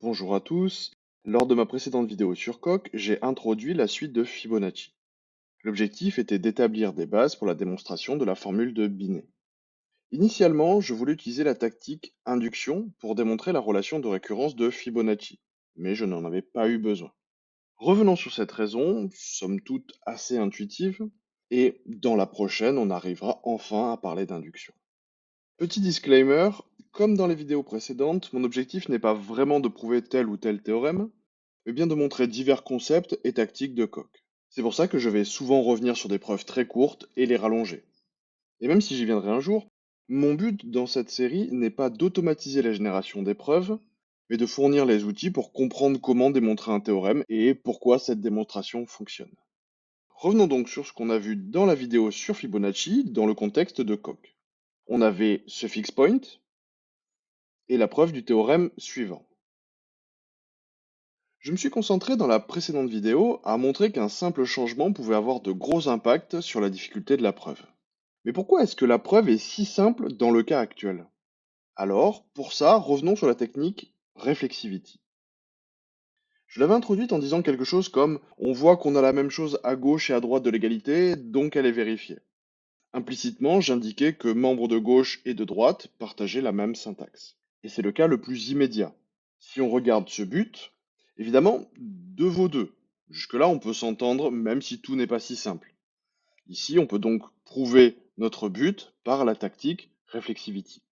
Bonjour à tous. Lors de ma précédente vidéo sur Coq, j'ai introduit la suite de Fibonacci. L'objectif était d'établir des bases pour la démonstration de la formule de Binet. Initialement, je voulais utiliser la tactique induction pour démontrer la relation de récurrence de Fibonacci, mais je n'en avais pas eu besoin. Revenons sur cette raison, somme toute assez intuitive, et dans la prochaine, on arrivera enfin à parler d'induction. Petit disclaimer, comme dans les vidéos précédentes, mon objectif n'est pas vraiment de prouver tel ou tel théorème, mais bien de montrer divers concepts et tactiques de Coq. C'est pour ça que je vais souvent revenir sur des preuves très courtes et les rallonger. Et même si j'y viendrai un jour, mon but dans cette série n'est pas d'automatiser la génération des preuves, mais de fournir les outils pour comprendre comment démontrer un théorème et pourquoi cette démonstration fonctionne. Revenons donc sur ce qu'on a vu dans la vidéo sur Fibonacci dans le contexte de Coq. On avait ce fixed point et la preuve du théorème suivant. Je me suis concentré dans la précédente vidéo à montrer qu'un simple changement pouvait avoir de gros impacts sur la difficulté de la preuve. Mais pourquoi est-ce que la preuve est si simple dans le cas actuel? Alors, pour ça, revenons sur la technique reflexivity. Je l'avais introduite en disant quelque chose comme on voit qu'on a la même chose à gauche et à droite de l'égalité, donc elle est vérifiée. Implicitement, j'indiquais que membres de gauche et de droite partageaient la même syntaxe. Et c'est le cas le plus immédiat. Si on regarde ce but, évidemment, 2 vaut 2. Jusque-là, on peut s'entendre même si tout n'est pas si simple. Ici, on peut donc prouver notre but par la tactique reflexivity.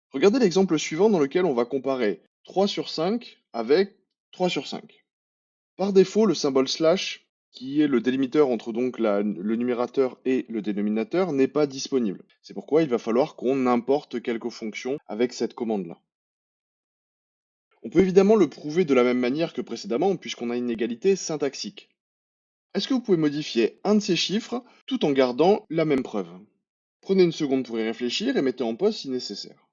Regardez l'exemple suivant dans lequel on va comparer 3 sur 5 avec 3 sur 5. Par défaut, le symbole slash, qui est le délimiteur entre donc le numérateur et le dénominateur, n'est pas disponible. C'est pourquoi il va falloir qu'on importe quelques fonctions avec cette commande-là. On peut évidemment le prouver de la même manière que précédemment, puisqu'on a une égalité syntaxique. Est-ce que vous pouvez modifier un de ces chiffres tout en gardant la même preuve? Prenez une seconde pour y réfléchir et mettez en pause si nécessaire.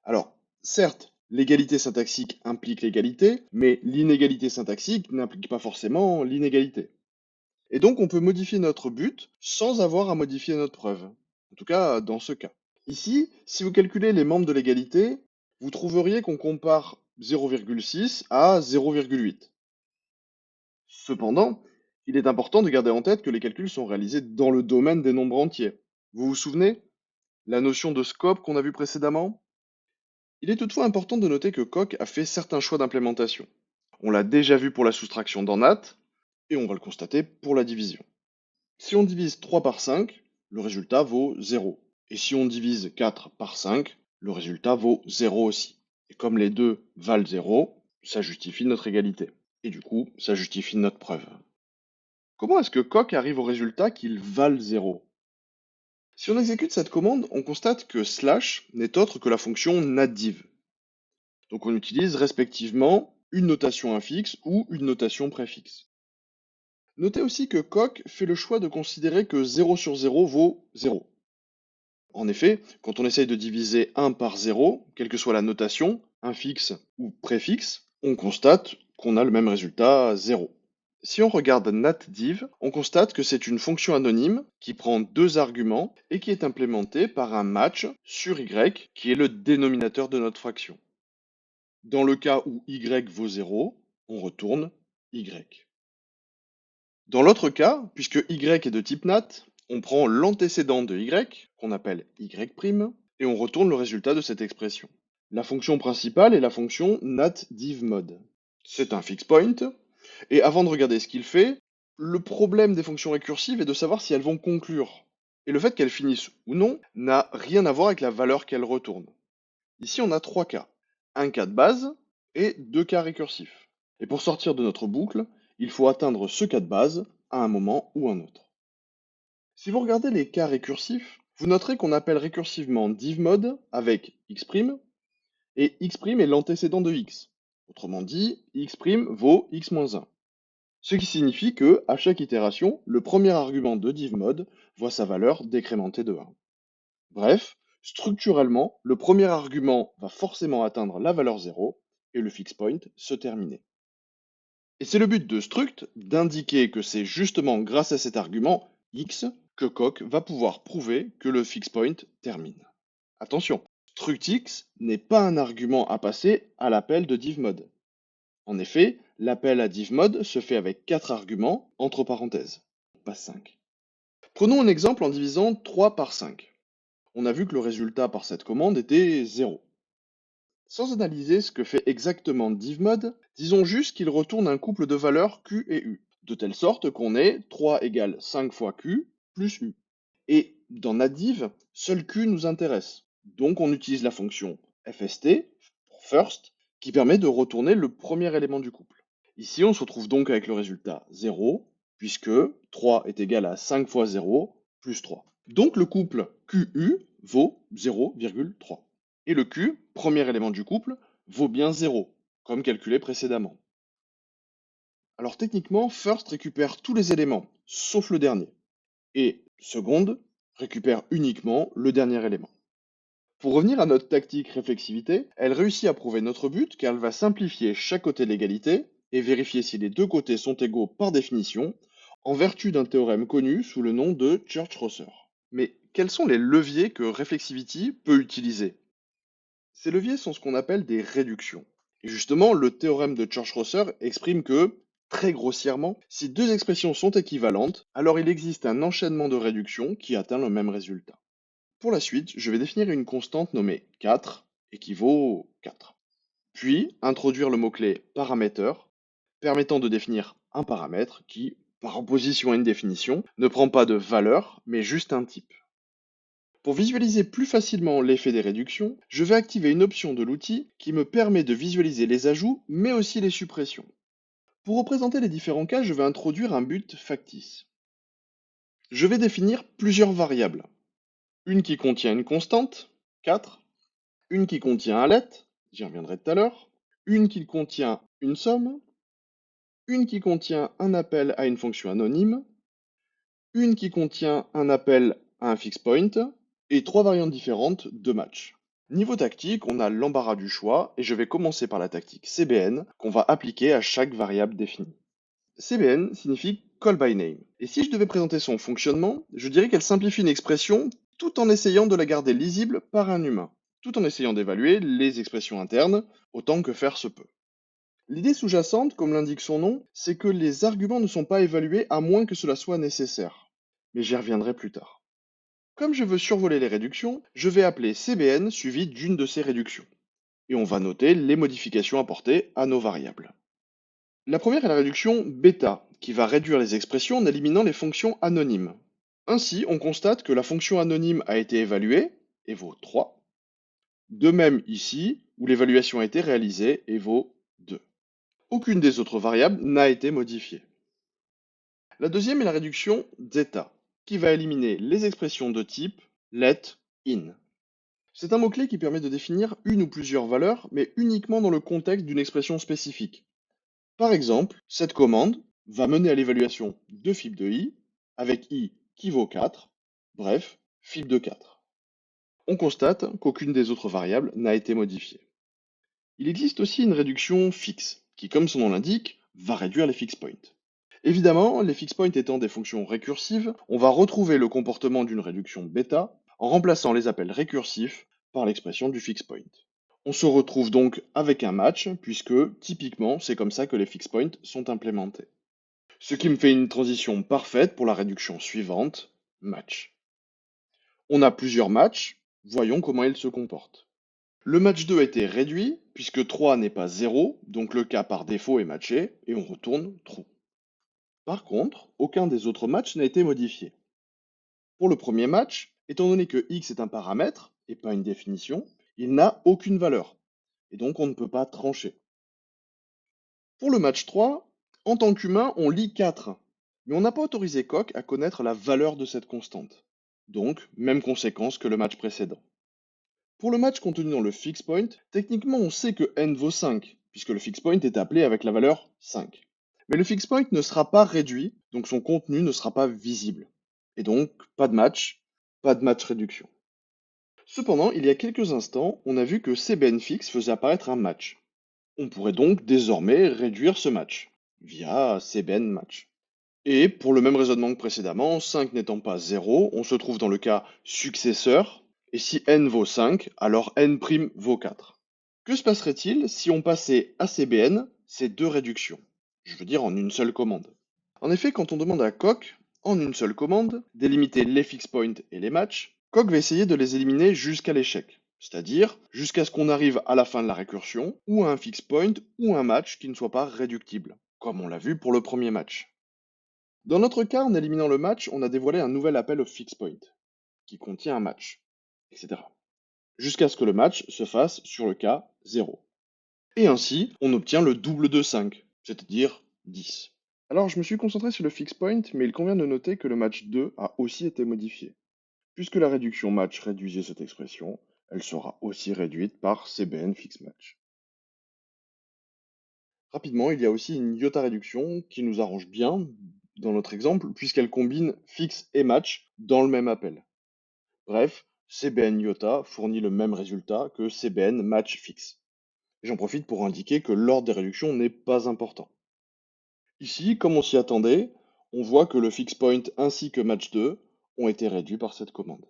Alors, certes, l'égalité syntaxique implique l'égalité, mais l'inégalité syntaxique n'implique pas forcément l'inégalité. Et donc, on peut modifier notre but sans avoir à modifier notre preuve. En tout cas, dans ce cas. Ici, si vous calculez les membres de l'égalité, vous trouveriez qu'on compare 0,6 à 0,8. Cependant, il est important de garder en tête que les calculs sont réalisés dans le domaine des nombres entiers. Vous vous souvenez? La notion de scope qu'on a vue précédemment? Il est toutefois important de noter que Coq a fait certains choix d'implémentation. On l'a déjà vu pour la soustraction dans NAT, et on va le constater pour la division. Si on divise 3 par 5, le résultat vaut 0. Et si on divise 4 par 5, le résultat vaut 0 aussi. Et comme les deux valent 0, ça justifie notre égalité. Et du coup, ça justifie notre preuve. Comment est-ce que Coq arrive au résultat qu'ils valent 0? Si on exécute cette commande, on constate que slash n'est autre que la fonction natdiv. Donc on utilise respectivement une notation infixe ou une notation préfixe. Notez aussi que Coq fait le choix de considérer que 0 sur 0 vaut 0. En effet, quand on essaye de diviser 1 par 0, quelle que soit la notation, infixe ou préfixe, on constate qu'on a le même résultat 0. Si on regarde natdiv, on constate que c'est une fonction anonyme qui prend deux arguments et qui est implémentée par un match sur y qui est le dénominateur de notre fraction. Dans le cas où y vaut 0, on retourne y. Dans l'autre cas, puisque y est de type nat, on prend l'antécédent de y, qu'on appelle y', et on retourne le résultat de cette expression. La fonction principale est la fonction natDivMod. C'est un fixed point, et avant de regarder ce qu'il fait, le problème des fonctions récursives est de savoir si elles vont conclure. Et le fait qu'elles finissent ou non n'a rien à voir avec la valeur qu'elles retournent. Ici, on a trois cas. Un cas de base et deux cas récursifs. Et pour sortir de notre boucle, il faut atteindre ce cas de base à un moment ou un autre. Si vous regardez les cas récursifs, vous noterez qu'on appelle récursivement divmod avec x', et x' est l'antécédent de x. Autrement dit, x' vaut x-1. Ce qui signifie que, à chaque itération, le premier argument de divmod voit sa valeur décrémentée de 1. Bref, structurellement, le premier argument va forcément atteindre la valeur 0 et le fixed point se terminer. Et c'est le but de struct d'indiquer que c'est justement grâce à cet argument x que Coq va pouvoir prouver que le fixed point termine. Attention, structx n'est pas un argument à passer à l'appel de divmod. En effet, l'appel à divmod se fait avec 4 arguments, entre parenthèses, pas 5. Prenons un exemple en divisant 3 par 5. On a vu que le résultat par cette commande était 0. Sans analyser ce que fait exactement divmod, disons juste qu'il retourne un couple de valeurs q et u, de telle sorte qu'on ait 3 égale 5 fois q plus u. Et dans NaDiv, seul q nous intéresse. Donc on utilise la fonction fst, pour first, qui permet de retourner le premier élément du couple. Ici, on se retrouve donc avec le résultat 0, puisque 3 est égal à 5 fois 0 plus 3. Donc le couple QU vaut 0,3. Et le Q, premier élément du couple, vaut bien 0, comme calculé précédemment. Alors techniquement, first récupère tous les éléments, sauf le dernier. Et seconde récupère uniquement le dernier élément. Pour revenir à notre tactique réflexivité, elle réussit à prouver notre but car elle va simplifier chaque côté de l'égalité et vérifier si les deux côtés sont égaux par définition, en vertu d'un théorème connu sous le nom de Church-Rosser. Mais quels sont les leviers que Reflexivity peut utiliser? Ces leviers sont ce qu'on appelle des réductions. Et justement, le théorème de Church-Rosser exprime que, très grossièrement, si deux expressions sont équivalentes, alors il existe un enchaînement de réductions qui atteint le même résultat. Pour la suite, je vais définir une constante nommée 4 équivaut 4. Puis introduire le mot-clé parameter permettant de définir un paramètre qui, par opposition à une définition, ne prend pas de valeur mais juste un type. Pour visualiser plus facilement l'effet des réductions, je vais activer une option de l'outil qui me permet de visualiser les ajouts mais aussi les suppressions. Pour représenter les différents cas, je vais introduire un but factice. Je vais définir plusieurs variables. Une qui contient une constante, 4, une qui contient un let, j'y reviendrai tout à l'heure, une qui contient une somme, une qui contient un appel à une fonction anonyme, une qui contient un appel à un fixed point, et 3 variantes différentes de match. Niveau tactique, on a l'embarras du choix, et je vais commencer par la tactique CBN qu'on va appliquer à chaque variable définie. CBN signifie Call by Name, et si je devais présenter son fonctionnement, je dirais qu'elle simplifie une expression tout en essayant de la garder lisible par un humain, tout en essayant d'évaluer les expressions internes autant que faire se peut. L'idée sous-jacente, comme l'indique son nom, c'est que les arguments ne sont pas évalués à moins que cela soit nécessaire. Mais j'y reviendrai plus tard. Comme je veux survoler les réductions, je vais appeler CBN suivi d'une de ces réductions. Et on va noter les modifications apportées à nos variables. La première est la réduction bêta, qui va réduire les expressions en éliminant les fonctions anonymes. Ainsi, on constate que la fonction anonyme a été évaluée et vaut 3. De même ici, où l'évaluation a été réalisée et vaut 2. Aucune des autres variables n'a été modifiée. La deuxième est la réduction zeta, qui va éliminer les expressions de type let, in. C'est un mot-clé qui permet de définir une ou plusieurs valeurs, mais uniquement dans le contexte d'une expression spécifique. Par exemple, cette commande va mener à l'évaluation de fib de i, avec i qui vaut 4, bref, fib de 4. On constate qu'aucune des autres variables n'a été modifiée. Il existe aussi une réduction fixe, qui, comme son nom l'indique, va réduire les fixed points. Évidemment, les fixed points étant des fonctions récursives, on va retrouver le comportement d'une réduction bêta en remplaçant les appels récursifs par l'expression du fixed point. On se retrouve donc avec un match, puisque typiquement c'est comme ça que les fixed points sont implémentés. Ce qui me fait une transition parfaite pour la réduction suivante, match. On a plusieurs matchs, voyons comment ils se comportent. Le match 2 a été réduit, puisque 3 n'est pas 0, donc le cas par défaut est matché, et on retourne true. Par contre, aucun des autres matchs n'a été modifié. Pour le premier match, étant donné que x est un paramètre, et pas une définition, il n'a aucune valeur, et donc on ne peut pas trancher. Pour le match 3, en tant qu'humain, on lit 4, mais on n'a pas autorisé Coq à connaître la valeur de cette constante. Donc, même conséquence que le match précédent. Pour le match contenu dans le fixed point, techniquement on sait que n vaut 5, puisque le fixed point est appelé avec la valeur 5. Mais le fixed point ne sera pas réduit, donc son contenu ne sera pas visible. Et donc, pas de match réduction. Cependant, il y a quelques instants, on a vu que CBN fix faisait apparaître un match. On pourrait donc désormais réduire ce match, via CBN match. Et pour le même raisonnement que précédemment, 5 n'étant pas 0, on se trouve dans le cas successeur, Et si n vaut 5, alors n' vaut 4. Que se passerait-il si on passait à CBN ces deux réductions? Je veux dire en une seule commande. En effet, quand on demande à Coq, en une seule commande, d'éliminer les fixed points et les matchs, Coq va essayer de les éliminer jusqu'à l'échec, c'est-à-dire jusqu'à ce qu'on arrive à la fin de la récursion, ou à un fixed point ou un match qui ne soit pas réductible, comme on l'a vu pour le premier match. Dans notre cas, en éliminant le match, on a dévoilé un nouvel appel au fixed point, qui contient un match, etc. Jusqu'à ce que le match se fasse sur le cas 0. Et ainsi, on obtient le double de 5, c'est-à-dire 10. Alors, je me suis concentré sur le fixed point, mais il convient de noter que le match 2 a aussi été modifié. Puisque la réduction match réduisait cette expression, elle sera aussi réduite par CBN fixed match. Rapidement, il y a aussi une iota réduction qui nous arrange bien dans notre exemple, puisqu'elle combine fixe et match dans le même appel. Bref, CBN iota fournit le même résultat que CBN match fixe. Et j'en profite pour indiquer que l'ordre des réductions n'est pas important. Ici, comme on s'y attendait, on voit que le fixed point ainsi que match 2 ont été réduits par cette commande.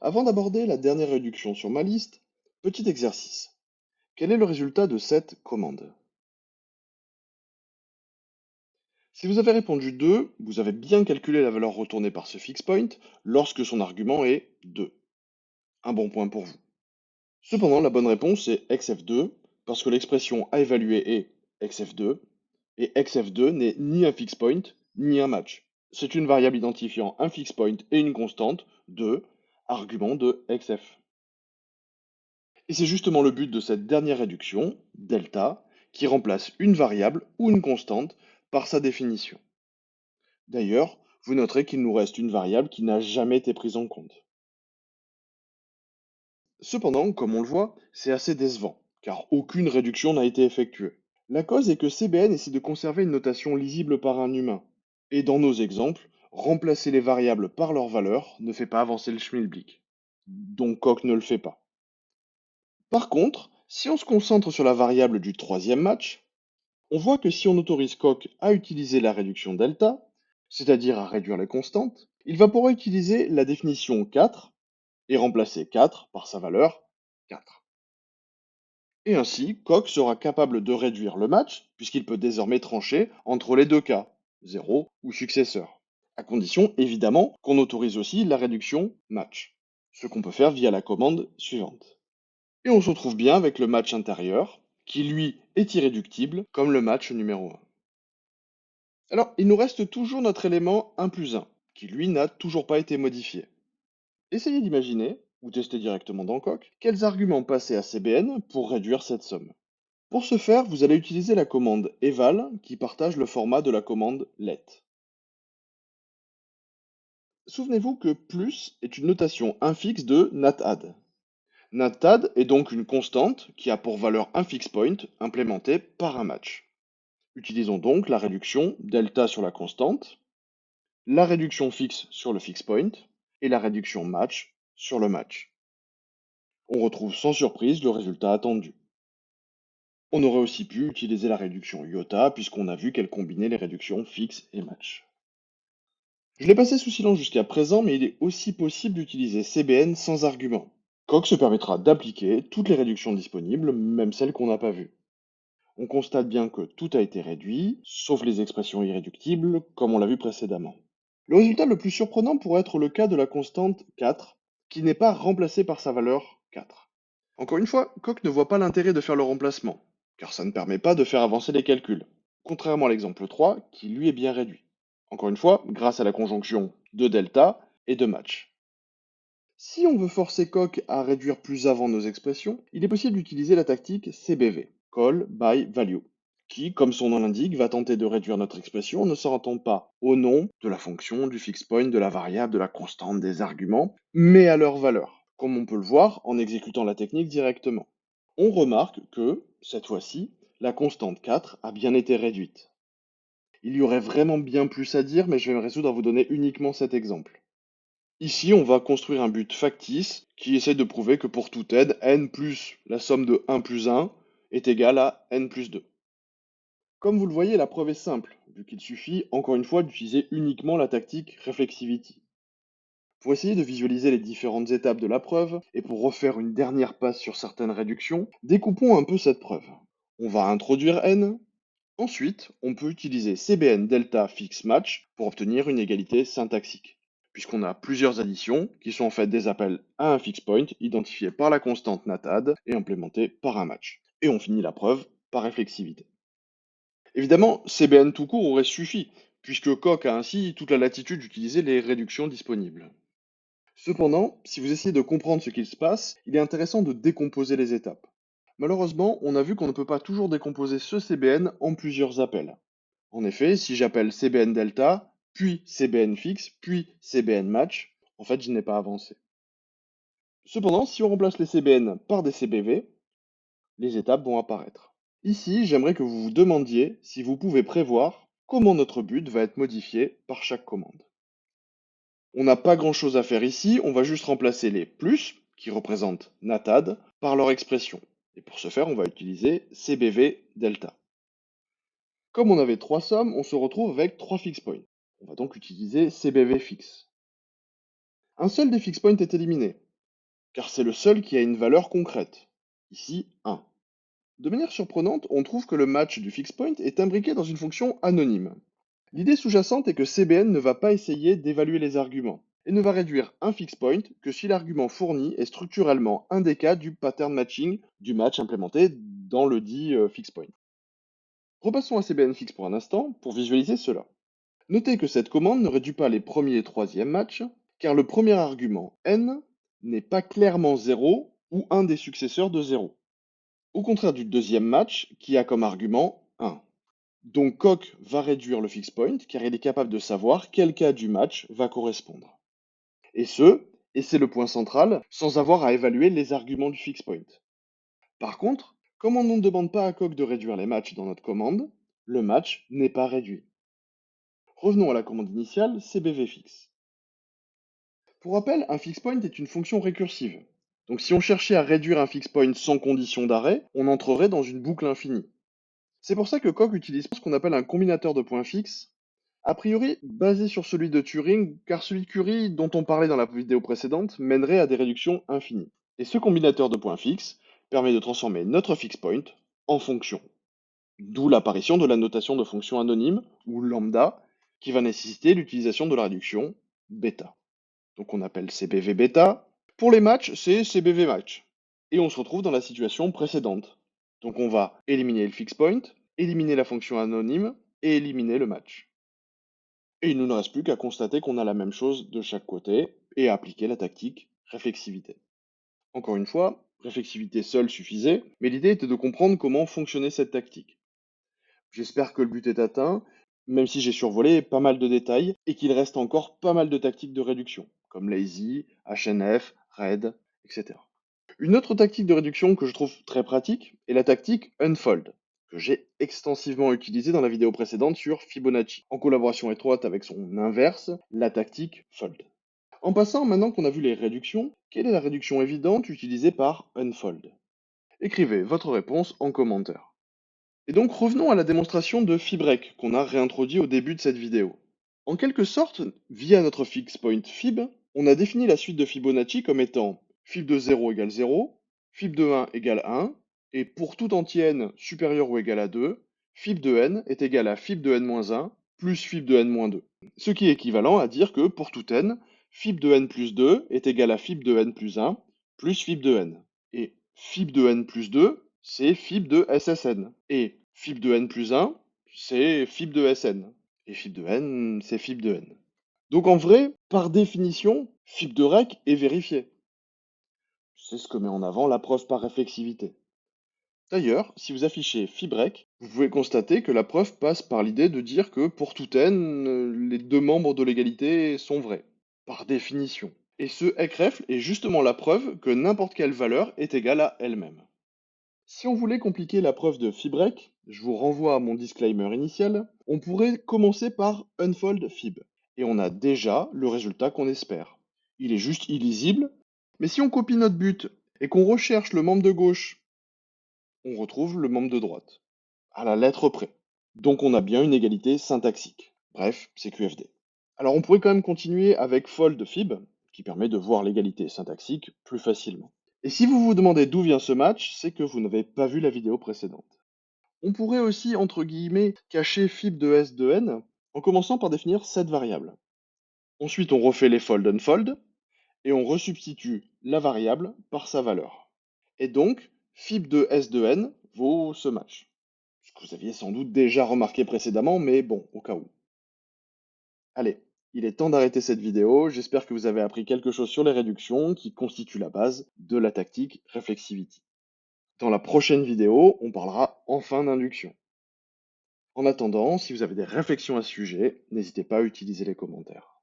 Avant d'aborder la dernière réduction sur ma liste, petit exercice. Quel est le résultat de cette commande? Si vous avez répondu 2, vous avez bien calculé la valeur retournée par ce fixed point lorsque son argument est 2. Un bon point pour vous. Cependant, la bonne réponse est xf2 parce que l'expression à évaluer est xf2 et xf2 n'est ni un fixed point ni un match. C'est une variable identifiant un fixed point et une constante de argument de xf. Et c'est justement le but de cette dernière réduction, delta, qui remplace une variable ou une constante par sa définition. D'ailleurs, vous noterez qu'il nous reste une variable qui n'a jamais été prise en compte. Cependant, comme on le voit, c'est assez décevant, car aucune réduction n'a été effectuée. La cause est que CBN essaie de conserver une notation lisible par un humain. Et dans nos exemples, remplacer les variables par leur valeur ne fait pas avancer le schmilblick. Donc Coq ne le fait pas. Par contre, si on se concentre sur la variable du troisième match, on voit que si on autorise Coq à utiliser la réduction delta, c'est-à-dire à réduire les constantes, il va pouvoir utiliser la définition 4 et remplacer 4 par sa valeur 4. Et ainsi, Coq sera capable de réduire le match, puisqu'il peut désormais trancher entre les deux cas, 0 ou successeur, à condition évidemment qu'on autorise aussi la réduction match, ce qu'on peut faire via la commande suivante. Et on se retrouve bien avec le match intérieur, qui lui est irréductible, comme le match numéro 1. Alors, il nous reste toujours notre élément 1 plus 1, qui lui n'a toujours pas été modifié. Essayez d'imaginer, ou tester directement dans Coq, quels arguments passer à CBN pour réduire cette somme. Pour ce faire, vous allez utiliser la commande eval qui partage le format de la commande let. Souvenez-vous que plus est une notation infixe de natadd. Natadd est donc une constante qui a pour valeur un fixed point implémenté par un match. Utilisons donc la réduction delta sur la constante, la réduction fixe sur le fixed point et la réduction match sur le match. On retrouve sans surprise le résultat attendu. On aurait aussi pu utiliser la réduction iota puisqu'on a vu qu'elle combinait les réductions fixe et match. Je l'ai passé sous silence jusqu'à présent, mais il est aussi possible d'utiliser CBN sans argument. Coq se permettra d'appliquer toutes les réductions disponibles, même celles qu'on n'a pas vues. On constate bien que tout a été réduit, sauf les expressions irréductibles, comme on l'a vu précédemment. Le résultat le plus surprenant pourrait être le cas de la constante 4, qui n'est pas remplacée par sa valeur 4. Encore une fois, Coq ne voit pas l'intérêt de faire le remplacement, car ça ne permet pas de faire avancer les calculs, contrairement à l'exemple 3, qui lui est bien réduit. Encore une fois, grâce à la conjonction de delta et de match. Si on veut forcer Coq à réduire plus avant nos expressions, il est possible d'utiliser la tactique CBV, Call by Value, qui, comme son nom l'indique, va tenter de réduire notre expression en ne se rendant pas au nom de la fonction, du fixed point, de la variable, de la constante, des arguments, mais à leur valeur, comme on peut le voir en exécutant la technique directement. On remarque que, cette fois-ci, la constante 4 a bien été réduite. Il y aurait vraiment bien plus à dire, mais je vais me résoudre à vous donner uniquement cet exemple. Ici, on va construire un but factice qui essaie de prouver que pour toute n, n plus la somme de 1 plus 1 est égale à n plus 2. Comme vous le voyez, la preuve est simple, vu qu'il suffit, encore une fois, d'utiliser uniquement la tactique Reflexivity. Pour essayer de visualiser les différentes étapes de la preuve, et pour refaire une dernière passe sur certaines réductions, découpons un peu cette preuve. On va introduire n. Ensuite, on peut utiliser CBN delta fix match pour obtenir une égalité syntaxique, puisqu'on a plusieurs additions qui sont en fait des appels à un fix point identifiés par la constante natad et implémentés par un match. Et on finit la preuve par réflexivité. Évidemment, CBN tout court aurait suffi, puisque Coq a ainsi toute la latitude d'utiliser les réductions disponibles. Cependant, si vous essayez de comprendre ce qu'il se passe, il est intéressant de décomposer les étapes. Malheureusement, on a vu qu'on ne peut pas toujours décomposer ce CBN en plusieurs appels. En effet, si j'appelle CBN delta, puis CBN fixe, puis CBN match, en fait, je n'ai pas avancé. Cependant, si on remplace les CBN par des CBV, les étapes vont apparaître. Ici, j'aimerais que vous vous demandiez si vous pouvez prévoir comment notre but va être modifié par chaque commande. On n'a pas grand-chose à faire ici, on va juste remplacer les plus, qui représentent natad, par leur expression. Et pour ce faire, on va utiliser CBV delta. Comme on avait trois sommes, on se retrouve avec trois fix points. On va donc utiliser CBV fixe. Un seul des fix points est éliminé, car c'est le seul qui a une valeur concrète, ici 1. De manière surprenante, on trouve que le match du fix point est imbriqué dans une fonction anonyme. L'idée sous-jacente est que CBN ne va pas essayer d'évaluer les arguments, et ne va réduire un fix point que si l'argument fourni est structurellement un des cas du pattern matching du match implémenté dans le dit fix point. Repassons à CBN fixe pour un instant pour visualiser cela. Notez que cette commande ne réduit pas les premiers et troisièmes matchs, car le premier argument n n'est pas clairement 0 ou un des successeurs de 0. Au contraire du deuxième match qui a comme argument 1. Donc Coq va réduire le fix point car il est capable de savoir quel cas du match va correspondre. Et c'est le point central, sans avoir à évaluer les arguments du fix point. Par contre, comme on ne demande pas à Coq de réduire les matchs dans notre commande, le match n'est pas réduit. Revenons à la commande initiale CBV fixe. Pour rappel, un fix point est une fonction récursive. Donc si on cherchait à réduire un fix point sans condition d'arrêt, on entrerait dans une boucle infinie. C'est pour ça que Coq utilise ce qu'on appelle un combinateur de points fixes, a priori basé sur celui de Turing, car celui de Curie, dont on parlait dans la vidéo précédente, mènerait à des réductions infinies. Et ce combinateur de points fixes permet de transformer notre fix point en fonction. D'où l'apparition de la notation de fonction anonyme, ou lambda, qui va nécessiter l'utilisation de la réduction bêta. Donc on appelle CBV bêta. Pour les matchs, c'est CBV match. Et on se retrouve dans la situation précédente. Donc on va éliminer le fix point, éliminer la fonction anonyme et éliminer le match. Et il ne nous reste plus qu'à constater qu'on a la même chose de chaque côté et à appliquer la tactique réflexivité. Encore une fois, réflexivité seule suffisait, mais l'idée était de comprendre comment fonctionnait cette tactique. J'espère que le but est atteint, même si j'ai survolé pas mal de détails et qu'il reste encore pas mal de tactiques de réduction, comme lazy, HNF, red, etc. Une autre tactique de réduction que je trouve très pratique est la tactique unfold, que j'ai extensivement utilisée dans la vidéo précédente sur Fibonacci, en collaboration étroite avec son inverse, la tactique fold. En passant, maintenant qu'on a vu les réductions, quelle est la réduction évidente utilisée par unfold? Écrivez votre réponse en commentaire. Et donc revenons à la démonstration de Fibrek qu'on a réintroduit au début de cette vidéo. En quelque sorte, via notre fix point fib, on a défini la suite de Fibonacci comme étant fib de 0 égale 0, fib de 1 égale 1, et pour tout entier n supérieur ou égal à 2, fib de n est égal à fib de n-1 plus fib de n-2. Ce qui est équivalent à dire que pour tout n, fib de n plus 2 est égal à fib de n plus 1 plus fib de n. Et fib de n plus 2, c'est fib de SSN. Et fib de n plus 1, c'est fib de SN. Et fib de n, c'est fib de n. Donc en vrai, par définition, fib de rec est vérifié. C'est ce que met en avant la preuve par réflexivité. D'ailleurs, si vous affichez fibrec, vous pouvez constater que la preuve passe par l'idée de dire que pour tout n, les deux membres de l'égalité sont vrais, par définition. Et ce ecrefl est justement la preuve que n'importe quelle valeur est égale à elle-même. Si on voulait compliquer la preuve de fibrec, je vous renvoie à mon disclaimer initial, on pourrait commencer par unfold fib. Et on a déjà le résultat qu'on espère. Il est juste illisible, mais si on copie notre but et qu'on recherche le membre de gauche, on retrouve le membre de droite, à la lettre près. Donc on a bien une égalité syntaxique. Bref, c'est QFD. Alors on pourrait quand même continuer avec fold fib, qui permet de voir l'égalité syntaxique plus facilement. Et si vous vous demandez d'où vient ce match, c'est que vous n'avez pas vu la vidéo précédente. On pourrait aussi, entre guillemets, cacher fib de S de n en commençant par définir cette variable. Ensuite, on refait les fold unfold et on resubstitue la variable par sa valeur. Et donc, fib de S de n vaut ce match. Ce que vous aviez sans doute déjà remarqué précédemment, mais bon, au cas où. Allez, il est temps d'arrêter cette vidéo. J'espère que vous avez appris quelque chose sur les réductions qui constituent la base de la tactique Reflexivity. Dans la prochaine vidéo, on parlera enfin d'induction. En attendant, si vous avez des réflexions à ce sujet, n'hésitez pas à utiliser les commentaires.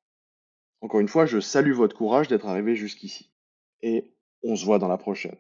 Encore une fois, je salue votre courage d'être arrivé jusqu'ici. Et on se voit dans la prochaine.